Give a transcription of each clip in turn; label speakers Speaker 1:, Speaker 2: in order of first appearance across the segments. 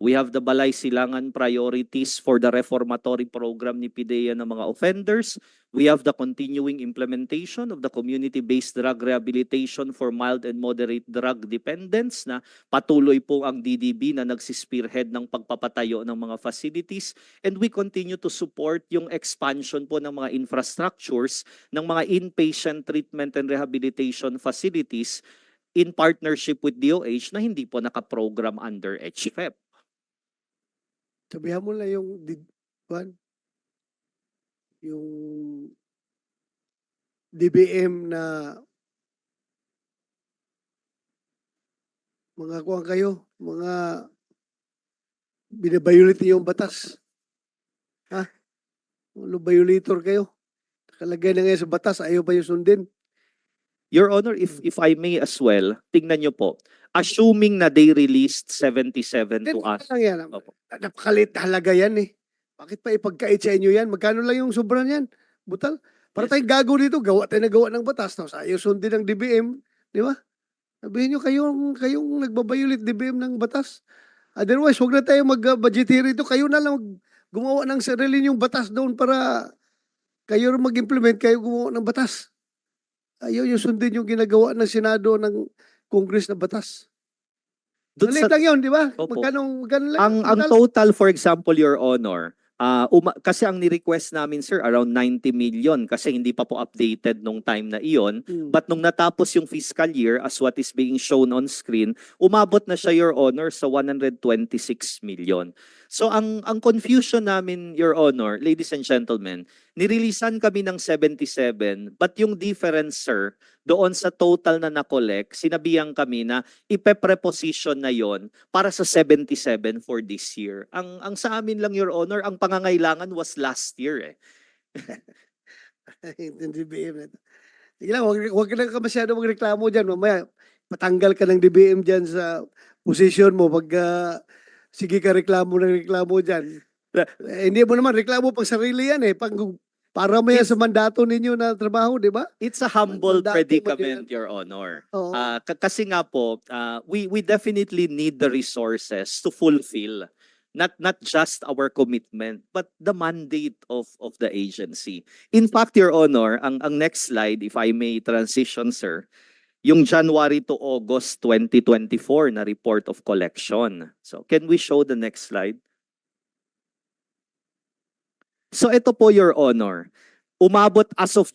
Speaker 1: We have the Balay Silangan priorities for the reformatory program ni PIDEA ng mga offenders. We have the continuing implementation of the community-based drug rehabilitation for mild and moderate drug dependence na patuloy po ang DDB na nagsispearhead ng pagpapatayo ng mga facilities. And we continue to support yung expansion po ng mga infrastructures ng mga inpatient treatment and rehabilitation facilities in partnership with DOH na hindi po nakaprogram under HFEP.
Speaker 2: Sabihan mo lang yung DBM na mga kuwang kayo, mga binabiolate yung batas. Ha? Violator kayo. Nakalagay na ngayon sa batas, ayaw ba yung sundin?
Speaker 1: Your Honor, if I may as well, tingnan nyo po. Assuming na they released 77 to us.
Speaker 2: Lang yan.
Speaker 1: Opo.
Speaker 2: Napakalit halaga yan eh. Bakit pa ipagkait sa inyo yan? Magkano lang yung sobra niyan? Butal. Para
Speaker 1: Yes,
Speaker 2: tayong gago dito, gawa tayo na gawa ng batas. Tapos ayaw sundin ng DBM. Di ba? Sabihin nyo, kayong nagbabayulit DBM ng batas. Otherwise, huwag na tayo mag-budgetary ito. Kayo na lang gumawa ng sarili yung batas doon para kayo mag-implement, kayo gumawa ng batas. Ayaw yung sundin yung ginagawa ng Senado ng Congress na batas. Malit lang yun, di ba?
Speaker 1: Opo.
Speaker 2: Magkano lang?
Speaker 1: Ang total, for example, Your Honor, kasi ang ni-request namin, sir, around 90 million kasi hindi pa po updated nung time na iyon. But nung natapos yung fiscal year, as what is being shown on screen, umabot na siya, Your Honor, sa 126 million. So ang confusion namin, Your Honor, ladies and gentlemen, nirilisan kami ng 77, but yung difference, sir, doon sa total na na-collect, sinabihan kami na ipe-preposition na yon para sa 77 for this year. Ang sa amin lang, Your Honor, ang pangangailangan was last year eh.
Speaker 2: DBM na ito. Sige lang, huwag ka na masyado magreklamo dyan. Mamaya, patanggal ka ng DBM dyan sa position mo. Pag sige ka reklamo dyan. Hindi mo naman reklamo pang sarili yan eh. Para may sa mandato ninyo na trabaho, di ba?
Speaker 1: It's a humble
Speaker 2: Mandato
Speaker 1: predicament, Your Honor.
Speaker 2: Oo.
Speaker 1: Kasi nga po, we definitely need the resources to fulfill not just our commitment, but the mandate of the agency. In fact, Your Honor, ang next slide, if I may transition, sir, yung January to August 2024 na report of collection. So can we show the next slide? So ito po, Your Honor, umabot as of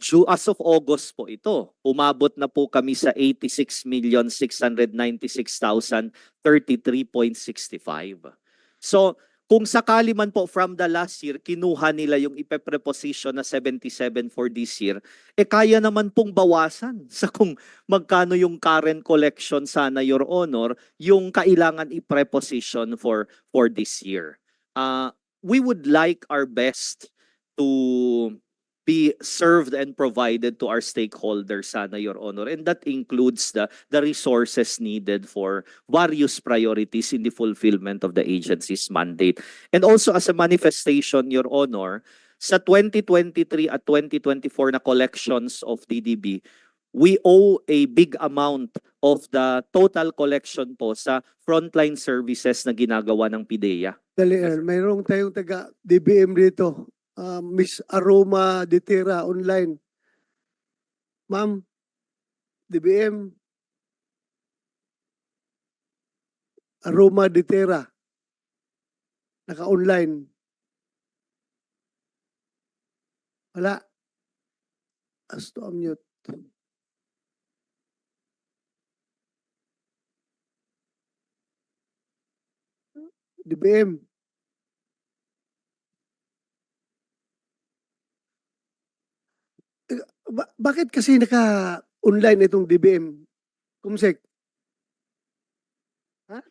Speaker 1: August po ito. Umabot na po kami sa 86,696,033.65. So kung sakali man po from the last year, kinuha nila yung ipe-preposition na 77 for this year, kaya naman pong bawasan sa kung magkano yung current collection sana, Your Honor, yung kailangan i-preposition for this year. We would like our best to be served and provided to our stakeholders sana, Your Honor. And that includes the resources needed for various priorities in the fulfillment of the agency's mandate. And also as a manifestation, Your Honor, sa 2023 at 2024 na collections of DDB, we owe a big amount of the total collection po sa frontline services na ginagawa ng PIDEA.
Speaker 2: Dali, mayroong tayong taga DBM dito. Miss Aroma Ditera online. Ma'am, DBM. Aroma Ditera. Naka-online. Wala. As to unmute. DBM. Bakit kasi naka-online itong DBM? Kumsek? Ha?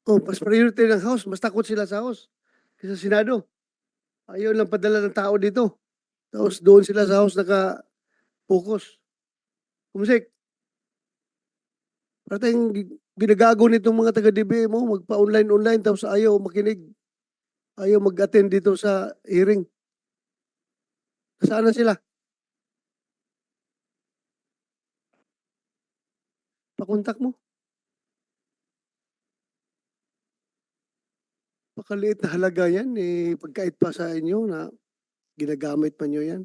Speaker 2: Oh, mas priority ng House. Mas takot sila sa House. Kaysa Senado. Ayaw lang padala ng tao dito. Tapos doon sila sa House naka-focus. Kumsek? Para tayong ginagago nitong mga taga-DBM mo, magpa-online-online tapos ayaw makinig. Ayaw mag-attend dito sa hearing. Saan na sila? Pakontak mo. Napakaliit na halaga yan, eh, pagkait pa sa inyo na ginagamit pa nyo yan.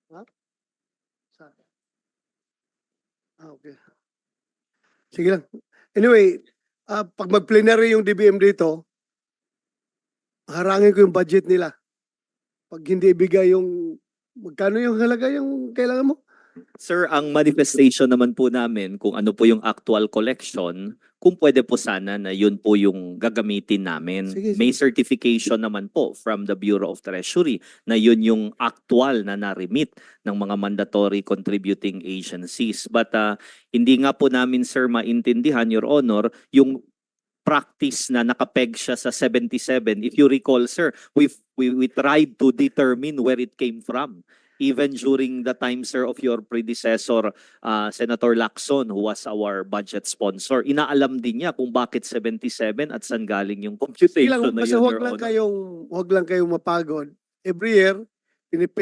Speaker 2: Ha? Okay. Sige lang. Anyway, pag mag-plenary yung DBM dito, harangin ko yung budget nila. Pag hindi ibigay yung, magkano yung halaga yung kailangan mo?
Speaker 1: Sir, ang manifestation naman po namin kung ano po yung actual collection, kung pwede po sana na yun po yung gagamitin namin.
Speaker 2: Sige,
Speaker 1: May
Speaker 2: sige.
Speaker 1: certification naman po from the Bureau of Treasury na yun yung actual na na-remit ng mga mandatory contributing agencies. But hindi nga po namin, sir, maintindihan, Your Honor, yung practice na nakapeg siya sa 77. If you recall, sir, we tried to determine where it came from. Even during the time, sir, of your predecessor, Senator Lacson, who was our budget sponsor, inaalam din niya kung bakit 77 at saan galing yung
Speaker 2: Sige
Speaker 1: computation
Speaker 2: lang,
Speaker 1: na
Speaker 2: basta
Speaker 1: yun, Your Honor.
Speaker 2: huwag lang kayong mapagod. Every year, pinipay